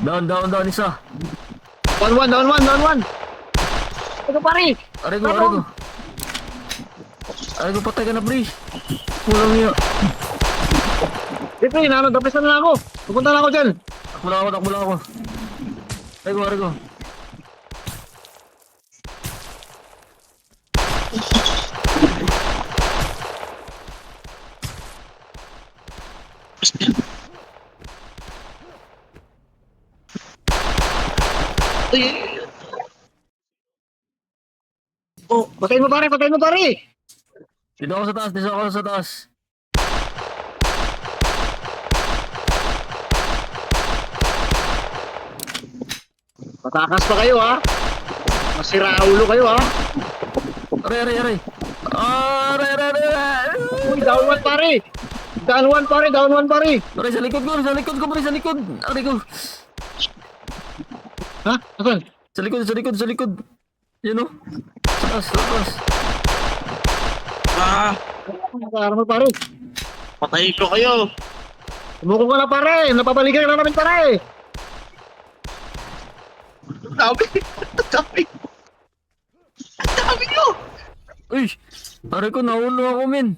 Down isa. Down one. Ito pare. Aray ko. Aray ko, patay ka na, pre. Kulang niya. Dito, dapisan na ako. Pupunta na ako dyan. Takbo lang ako. Aray ko. Oh, patayin mo pare. Dito ako sa taas. Matakas pa kayo ha. Masira ulo kayo ha. Aray. Aray. Uy, down one pare. Aray, sa likod ko, pre, sa likod. Aray ko. Ha? Asan? Sa likod. Yan o. Sa taas. Nakaarama pare. Patayin ko kayo. Sumuko ka na pare. Napabalikan ka na namin pare. Ang dami nyo. Uy, aray ko, nahulog ako, men.